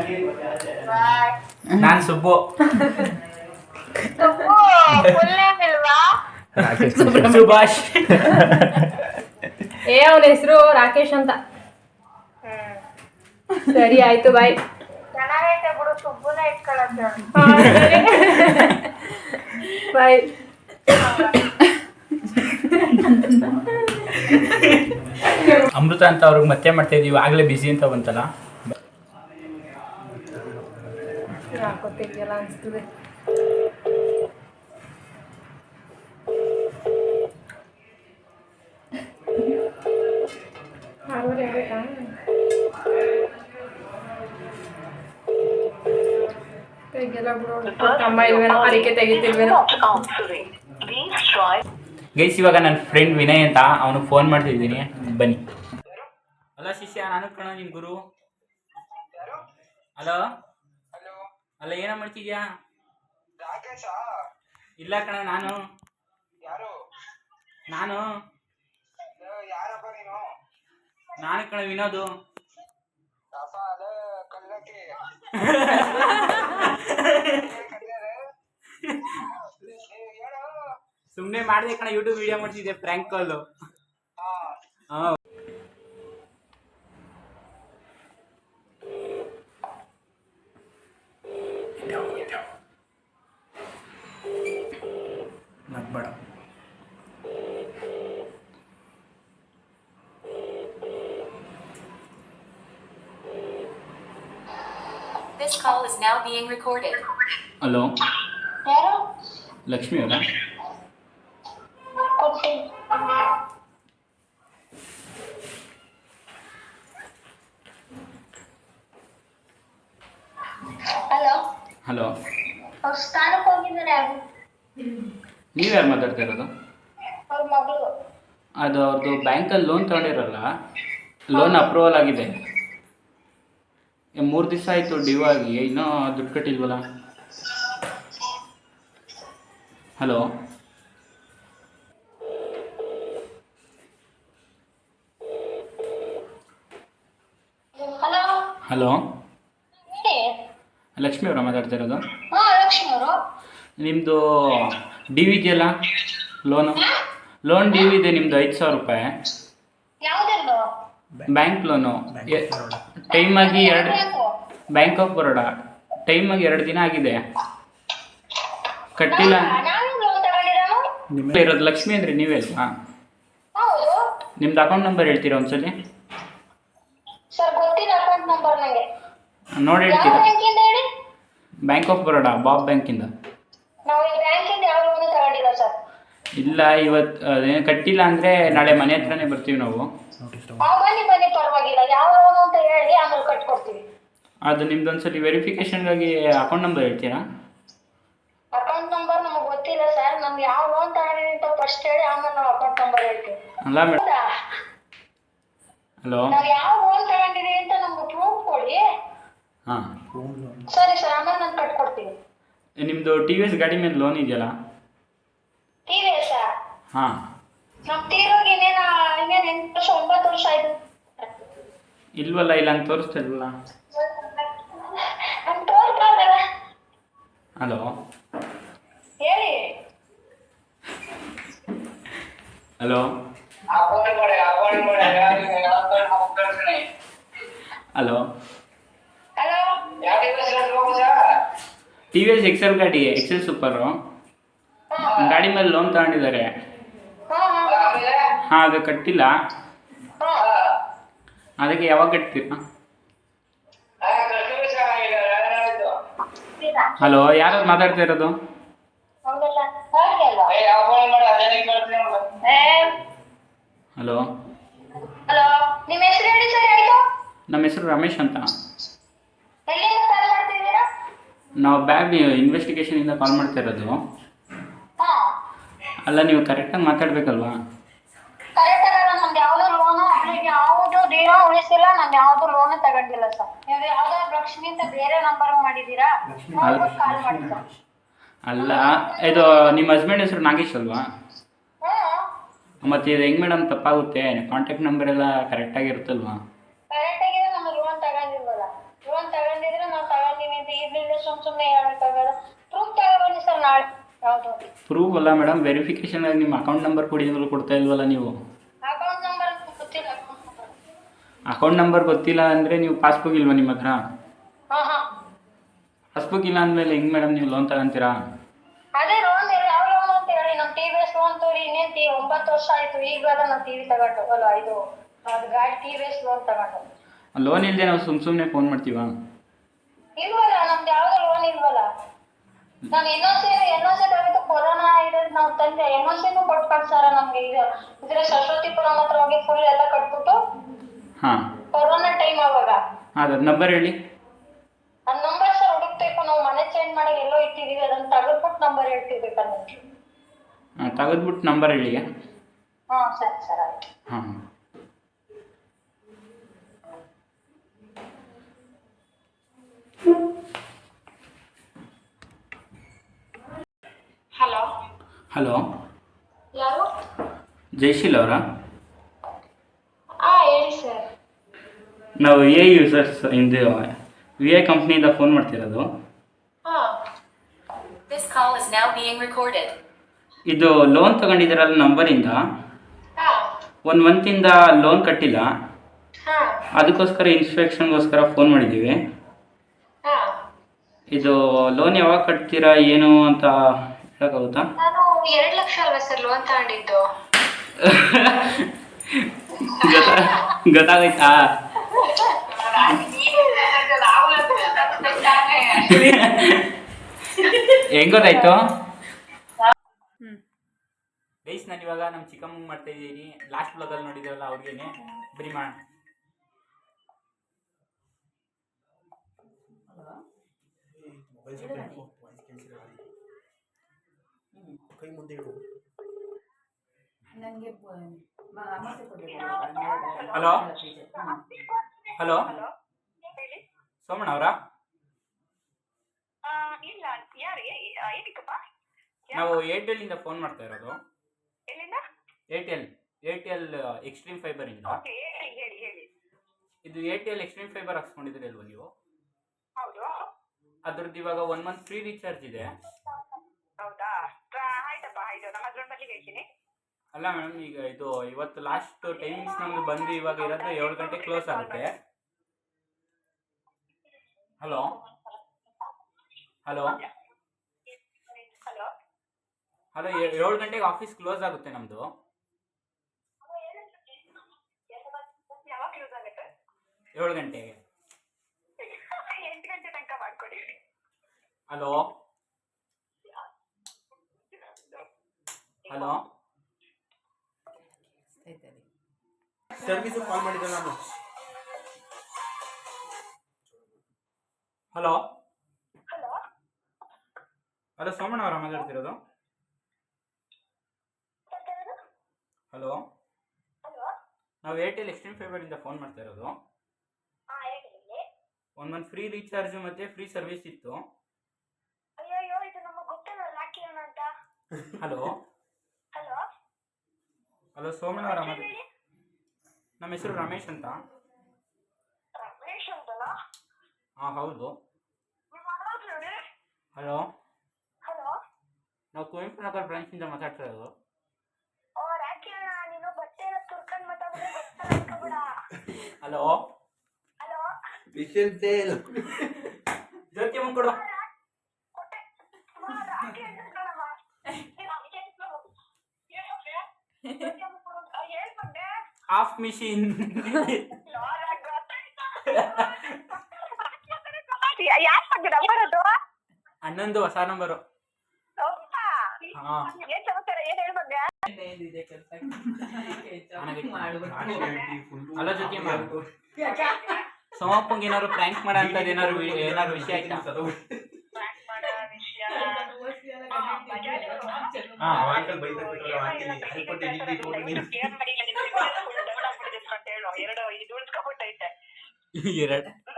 ನಾನ್ ಸುಬ್ಬು.
ಫುಲ್ ನೇಮ್ ಇಲ್ವಾ?
ಸುಭಾಷ್.
ಅವನ ಹೆಸರು ರಾಕೇಶ್ ಅಂತ. ಸರಿ ಆಯ್ತು, ಬಾಯ್.
ಚೆನ್ನಾಗೈತೆ ಬಿಡು, ಸುಬ್ಬುನ ಇಟ್ಕೊಳತ್ತೆ.
ಬಾಯ್.
ಅಮೃತ ಅಂತ ಅವ್ರಿಗೆ ಮತ್ತೆ ಮಾಡ್ತಾ ಇದೀವಿ, ಆಗ್ಲೇ ಬಿಸಿ ಅಂತ ಬಂತಲ್ಲ.
ಹಾಕೋತಿದ್ಯಲ್ಲ ಅನ್ಸ್ತದೆ. ತೆಗಿಯಲ್ಲ ಬಿಡೋಳು, ತಮ್ಮ ಇಲ್ವೇನೋ ಅದಕ್ಕೆ ತೆಗಿತಿಲ್ವೇನೋ.
ಗೈಸ್, ಇವಾಗ ನನ್ನ ಫ್ರೆಂಡ್ ವಿನಯ್ ಅಂತ, ಅವನಿಗೆ ಫೋನ್ ಮಾಡ್ತಿದ್ದೀನಿ, ಬನ್ನಿ. ಹಲೋ ಶಿಷ್ಯ, ನಾನು ಕಣ ನಿನ್ ಗುರು. ಹಲೋ ಅಲ್ಲ, ಏನೋ ಮಾಡ್ತಿದ್ಯಾ? ಇಲ್ಲ ಕಣ, ನಾನು ಕಣ ವಿನೋದು. ಸುಮ್ಮನೆ ಮಾಡಿದೆ ಕಣ, ಯೂಟ್ಯೂಬ್ ವಿಡಿಯೋ ಮಾಡ್ತಿದ್ದೆ, ಪ್ರ್ಯಾಂಕ್ ಕಾಲು. ಹಾಂ, ನಗ್ಬೇಡ.
This call is now being recorded.
Hello, Lakshmi ಅವರಾ? ಹಲೋ,
ಸ್ಥಾನಕ್ಕೆ ಹೋಗಿದ್ದಾರೆ.
ನೀವ್ಯಾರು ಮಾತಾಡ್ತಾ ಇರೋದು?
ಅವ್ರ ಮಗಳು.
ಅದು ಅವ್ರದ್ದು ಬ್ಯಾಂಕಲ್ಲಿ ಲೋನ್ ತಗೊಂಡಿರಲ್ಲ, ಲೋನ್ ಅಪ್ರೂವಲ್ ಆಗಿದೆ. 3 ದಿವಸ ಆಯಿತು ಡ್ಯೂ ಆಗಿ, ಇನ್ನೂ ದುಡ್ಡು ಕಟ್ಟಿಲ್ವಲ್ಲ. ಹಲೋ, ಹಲೋ, ಲಕ್ಷ್ಮಿ ಅವರ ಮಾತಾಡ್ತಾ ಇರೋದು? ನಿಮ್ಮದು ಡಿ ವಿ ಇದೆಯಲ್ಲ, ಲೋನ್ ಡಿ ವಿ ಇದೆ ನಿಮ್ಮದು, 5,000 ರೂಪಾಯಿ ಬ್ಯಾಂಕ್ ಲೋನು. ಟೈಮಾಗಿ ಬ್ಯಾಂಕ್ ಆಫ್ ಬರೋಡಾ, ಟೈಮಾಗಿ 2 ದಿನ ಆಗಿದೆ, ಕಟ್ಟಿಲ್ಲ. ನಿಮ್ಮ ಇರೋದು ಲಕ್ಷ್ಮಿ ಅಂದರೆ ನೀವೇ ಅಲ್ವಾ? ನಿಮ್ದು ಅಕೌಂಟ್ ನಂಬರ್ ಹೇಳ್ತೀರಾ ಒಂದ್ಸಲಿ? ನೋಡಿ ಹೇಳ್ತೀರಾ? ಬ್ಯಾಂಕ್ ಆಫ್ ಬರೋಡಾ, ಬಾಬ್ ಬ್ಯಾಂಕಿಂದ. ಇಲ್ಲ, ಇವತ್ತು ಅದೇನು ಕಟ್ಟಿಲ್ಲ ಅಂದರೆ ನಾಳೆ ಮನೆ ಹತ್ರನೇ ಬರ್ತೀವಿ ನಾವು. ಅದು ನಿಮ್ದು ಒಂದ್ಸಲಿ ವೆರಿಫಿಕೇಶನ್ಗಾಗಿ ಅಕೌಂಟ್ ನಂಬರ್ ಹೇಳ್ತೀರಾ?
ಅಕೌಂಟ್ ನಂಬರ್ ನಮಗೆ ಗೊತ್ತಿಲ್ಲ ಸರ್, ನಮ್ಗೆ ಯಾವ ಲೋನ್ ತಗೊಂಡಿದ್ದೀನಿ ಅಂತ ಫಸ್ಟ್ ಹೇಳಿ, ಆಮೇಲೆ ನಾವು ಅಕೌಂಟ್ ನಂಬರ್ ಹೇಳ್ತೀವಿ.
ಅಲ್ಲ ಮೇಡಮ್. ಹಲೋ,
ನಾವು ಯಾವ ಲೋನ್ ತಗೊಂಡಿದ್ದೀವಿ ಅಂತ ನಮ್ಗೆ ಪ್ರೂಫ್ ಕೊಡಿ.
ಹಾಂ,
ಸರಿ ಸರ್, ಆಮೇಲೆ ನಾನು ಕಟ್ಕೊಡ್ತೀನಿ.
ನಿಮ್ಮದು ಟಿ ವಿ ಎಸ್ ಗಾಡಿ ಮೇಲೆ ಲೋನ್ ಇದೆಯಲ್ಲ?
TVS
ಹಾಂ.
ನಮ್ಮ ತೀರೋಗಿ ಇನ್ನೇನು 8 ವರ್ಷ 9 ವರ್ಷ ಆಯ್ತು.
ಇಲ್ವಲ್ಲ, ಇಲ್ಲ ಅಂತ ತೋರಿಸ್ತಾ ಇಲ್ವಲ್ಲ.
ನಮ್ಮ ತೋರ್ಕಾಗಲ್ಲ.
ಹಲೋ,
ಹೇಳಿ.
Hello, hello,
hello,
T V S excel ಗಾಡಿ, ಎಕ್ಸೆಲ್ ಸೂಪರು ಗಾಡಿ ಮೇಲೆ ಲೋನ್ ತಗೊಂಡಿದ್ದಾರೆ. ಹಾಂ, ಅದು ಕಟ್ಟಿಲ್ಲ, ಅದಕ್ಕೆ ಯಾವಾಗ ಕಟ್ತೀರಾ? ಹಲೋ, ಯಾರು ಮಾತಾಡ್ತಾ ಇರೋದು?
ಹಲೋ, ನಿಮ್ಮ ಹೆಸರು ಹೇಳಿ ಸರ್. ಆಯ್ತು,
ನಮ್ಮ ಹೆಸರು ರಮೇಶ್ ಅಂತ.
ಎಲ್ಲಿಂದ ಕಾಲ್ ಮಾಡ್ತಿದ್ದೀರಾ?
ನಾವು ಬ್ಯಾಬ್ ಇನ್ವೆಸ್ಟಿಗೇಷನಿಂದ ಕಾಲ್ ಮಾಡ್ತಾ ಇರೋದು.
ಹಾ
ಅಲ್ಲ, ನೀವು ಕರೆಕ್ಟಾಗಿ ಮಾತಾಡಬೇಕಲ್ವಾ?
ಕರೆಕ್ಟ್ ಆಗಲ್ಲ. ನಮ್ದು ಯಾವ್ದು ಲೋನು ಅವಳಿಗೆ ಯಾವ್ದು ದಿನ ಉಳಿಸಿಲ್ಲ. ನಾನು ಯಾವ್ದು ಲೋನ್ ತಗೊಂಡಿಲ್ಲ ಸರ್. ನೀವು ಯಾವ್ದೋ ಲಕ್ಷ್ಮಿ ಅಂತ ಬೇರೆ ನಂಬರ್ ಮಾಡಿದ್ದೀರಾ? ನೋಡ್ಬಿಟ್ಟು ಕಾಲ್ ಮಾಡಿ ಸರ್.
ಅಲ್ಲ, ಇದು ನಿಮ್ಮ ಹಸ್ಬೆಂಡ್ ಹೆಸರು ನಾಗೇಶ್ ಅಲ್ವಾ? ಮತ್ತು ಇದು ಹೆಂಗೆ ಮೇಡಮ್ ತಪ್ಪಾಗುತ್ತೆ? ಕಾಂಟ್ಯಾಕ್ಟ್ ನಂಬರ್ ಎಲ್ಲ ಕರೆಕ್ಟಾಗಿರುತ್ತಲ್ವಾ?
ಕರೆಕ್ಟ್ ಆಗಿದೆ. ನಮ್ಮ ಲೋನ್ ತಗೊಂಡಿಲ್ವಲ್ಲ. ಲೋನ್ ತಗೊಂಡಿದ್ರೆ ನಾವು ತಗೊಂಡಿನಿ ಅಂತ ಈಗಲಿಂದ ಸುಮ್ಮನೆ ಹೇಳಕ್ಕಾಗಲ್ಲ. ಪ್ರೂಫ್ ತಗೊಬನ್ನಿ ಸರ್ ನಾಳೆ. ಯಾವುದು
ಪ್ರೂಫ್ ಅಲ್ಲ ಮೇಡಮ್, ವೆರಿಫಿಕೇಷನ್ ಆಗಿ ನಿಮ್ಮ ಅಕೌಂಟ್ ನಂಬರ್ ಕೊಡ್ತಾ ಇಲ್ವಲ್ಲ ನೀವು?
ಅಕೌಂಟ್ ನಂಬರ್ ಗೊತ್ತಿಲ್ಲ.
ಅಕೌಂಟ್ ನಂಬರ್ ಗೊತ್ತಿಲ್ಲ ಅಂದರೆ ನೀವು ಪಾಸ್ಬುಕ್ ಇಲ್ವಾ ನಿಮ್ಮ ಹತ್ರ?
ಹಾಂ
ಪಾಸ್ಬುಕ್ ಇಲ್ಲ ಅಂದಮೇಲೆ ಹೆಂಗೆ ಮೇಡಮ್ ನೀವು ಲೋನ್ ತಗೊಂತೀರಾ?
ಅದೇ ಲೋನ್ ಯಾವ ಲೋನ್ ಅಂತ ಹೇಳಿ. ನಮ್ಮ TVS ಲೋನ್ ತೋರಿ ಇನ್ನೇನು 9 ವರ್ಷ ಆಯಿತು. ಈಗಲೂ ನಾವು TV ತಗೊಂಡು ಅಲ್ಲ, ಇದು ಅದು ಗಾಡಿ TVS ಲೋನ್ ತಗೊಂಡು.
ಲೋನ್ ಇಲ್ಲದೆ ನಾವು ಸುಮ್ಮನೆ ಫೋನ್ ಮಾಡ್ತೀವಾ?
ಇಲ್ವಲ್ಲ, ನಮ್ದು ಯಾವ್ದು ಲೋನ್ ಇಲ್ವಲ್ಲ. ನಾನು NOC ತಗೊಂಡು ಕೊರೋನಾ ಇರೋದು ನಾವು ತಂದೆ NOCನೂ ಕೊಟ್ಟು ಕಳ್ಸಾರ ನಮ್ಗೆ. ಇದ್ರೆ ಸರಸ್ವತಿಪುರಂ ಹತ್ರ ಹೋಗಿ ಫುಲ್ ಎಲ್ಲ ಕಟ್ಬಿಟ್ಟು
ಹಾಂ,
ಕೊರೋನಾ ಟೈಮ್ ಅವಾಗ.
ಅದ್ರ ನಂಬರ್ ಹೇಳಿ.
ಆ ನಂಬರ್ ಸರ್ ಹುಡುಕ್ಬೇಕು. ನಾವು ಮನೆ ಚೇಂಜ್ ಮಾಡಿ ಎಲ್ಲೋ ಇಟ್ಟಿದೀವಿ. ಅದನ್ನ ತೆಗೆದ್ಬಿಟ್ಟು ನಂಬರ್ ಹೇಳ್ತಿರ್ಬೇಕಲ್ಲ.
ಹಾಂ, ತೆಗೆದ್ಬಿಟ್ಟು ನಂಬರ್ ಹೇಳಿ.
ಹಾಂ ಸರಿ ಸರ್ ಆಯ್ತು.
ಹಾಂ,
ಹಲೋ
ಹಲೋ,
ಯಾರು?
ಜಯಶೀಲ್ ಅವರಾ?
ಹೇಳಿ ಸರ್.
ನಾವು ಯೂಸರ್ಸ್ ಇಂದು VI ಕಂಪ್ನಿಯಿಂದ ಫೋನ್ ಮಾಡ್ತಿರೋದು.
This call is now being recorded.
ಇದು ಲೋನ್ ತಗೊಂಡಿದ್ದೀರಲ್ಲ ನಂಬರಿಂದ, 1 ಮಂತಿಂದ ಲೋನ್ ಕಟ್ಟಿಲ್ಲ. ಅದಕ್ಕೋಸ್ಕರ ಇನ್ಸ್ಪೆಕ್ಷನ್ಗೋಸ್ಕರ ಫೋನ್ ಮಾಡಿದ್ದೀವಿ. ಇದು ಲೋನ್ ಯಾವಾಗ ಕಟ್ತೀರಾ ಏನು ಅಂತ ಹೇಳೋಕ್ಕಾಗುತ್ತಾ?
ನಾನು 2 ಲಕ್ಷ ಅಲ್ವಾ ಸರ್ ಲೋನ್ ತಗೊಂಡಿದ್ದು?
ಗೊತ್ತಾಗೋಯ್ತಾ? ಹೆಂಗ್ ಗೊತ್ತಾಯ್ತು? ಗೈಸ್, ನಾನು ಇವಾಗ ನಮ್ಮ ಚಿಕ್ಕಮ್ಮ ಮಾಡ್ತಾ ಇದ್ದೀನಿ. ಲಾಸ್ಟ್ ಬ್ಲಾಗಲ್ಲಿ ನೋಡಿದ್ರಲ್ಲ ಅವ್ರಿಗೇನೆ ಬರೀ ಮಾಡೋಣ. ಹಲೋ ಹಲೋ, ಸೋಮಣ್ಣ ಅವರಾ? ನಾವು ಏರ್ಟೆಲಿಂದ ಫೋನ್ ಮಾಡ್ತಾ ಇರೋದು. ಏರ್ಟೆಲ್ ಎಕ್ಸ್ಟ್ರೀಮ್ ಫೈಬರ್ ಇಂದ. ಇದು ಏರ್ಟೆಲ್ ಎಕ್ಸ್ಟ್ರೀಮ್ ಫೈಬರ್ ಹಾಕ್ಸ್ಕೊಂಡಿದ್ರಿ ಅಲ್ವಾ ನೀವು? ಅದ್ರದ್ದು ಇವಾಗ 1 ಮಂತ್ ಫ್ರೀ ರೀಚಾರ್ಜ್ ಇದೆ. ಅಲ್ಲ ಮೇಡಮ್, ಈಗ ಇದು ಇವತ್ತು ಲಾಸ್ಟ್ ಟೈಮಿಂಗ್ಸ್ ನಮ್ದು ಬಂದು ಇವಾಗ ಇರೋದು 7 ಗಂಟೆ ಕ್ಲೋಸ್ ಆಗುತ್ತೆ. ಹಲೋ ಹಲೋ ಹಲೋ, 7 ಗಂಟೆಗೆ ಆಫೀಸ್ ಕ್ಲೋಸ್ ಆಗುತ್ತೆ ನಮ್ಮದು. ಏಳು ಗಂಟೆಗೆ. ಹಲೋ ಹಲೋ,
ಸರ್ವಿಸ್ ಕಾಲ್ ಮಾಡಿದ್ದೆ ನಾನು.
ಹಲೋ ಹಲೋ, ಸೋಮಣ್ಣ ಅವರ ಮಾತಾಡ್ತಿರೋದು? ಹಲೋ, ನಾವು ಏರ್ಟೆಲ್ ಎಕ್ಸ್ಟ್ರೀಮ್ ಫೈಬರ್ ಇಂದ ಫೋನ್ ಮಾಡ್ತಾ ಇರೋದು. 1 ಮಂತ್ ಫ್ರೀ ರೀಚಾರ್ಜ್ ಮತ್ತೆ ಫ್ರೀ ಸರ್ವಿಸ್ ಇತ್ತು. ಹಲೋ ಹಲೋ, ಸೋಮಣ್ಣ ಅವರ ನಮ್ಮ ಹೆಸರು ರಮೇಶ್ ಅಂತ. ಹಾಂ ಹೌದು. ಹಲೋ, ನಾವು ಕುವೆಂಪು ನಗರ ಬ್ರಾಂಚಿಂದ ಮಾತಾಡ್ತಾ ಇರೋದು. ಹಲೋ ಜ್ಯೋತಿ ಅಮ್ಮ ಕೊಡು. Of machine. 11 ಹೊಸ ನಂಬರು. ಅಲ್ಲ ಜ್ಯೋತಿ ಅಮ್ಮ, ಸೋಮಪ್ಪಂಗೆ ಏನಾದ್ರು ಪ್ರ್ಯಾಂಕ್ ಮಾಡೋ ಅಂಥದ್ದು ಏನಾದ್ರು ವಿಷಯ ಆಯ್ತಾ?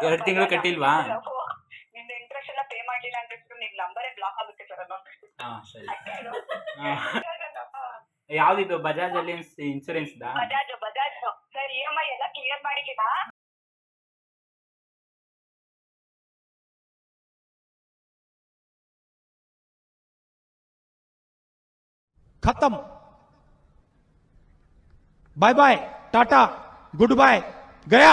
ಎರಡು ತಿಂಗಳು ಕಟ್ಟಿಲ್ವಾ?
ನಿಮ್ದು ಇಂಟ್ರೆಸ್ಟ್ ಎಲ್ಲ ಪೇ ಮಾಡ್ಲಿಲ್ಲ ಅಂತ ನಿಮ್ ನಂಬರೇ ಬ್ಲಾಕ್ ಆಗುತ್ತೆ ಸರ್.
ಹಾ ಸರಿ. ಯಾವ್ದಿದು ಬಜಾಜ್ ಅಲ್ಲಿ ಇನ್ಸೂರೆನ್ಸ್
ಬಜಾಜ್ ಸರ್ EMI ಎಲ್ಲ ಕ್ಲಿಯರ್ ಮಾಡಿದ್ದೀರಾ?
खत्म, bye bye, tata, goodbye, गया।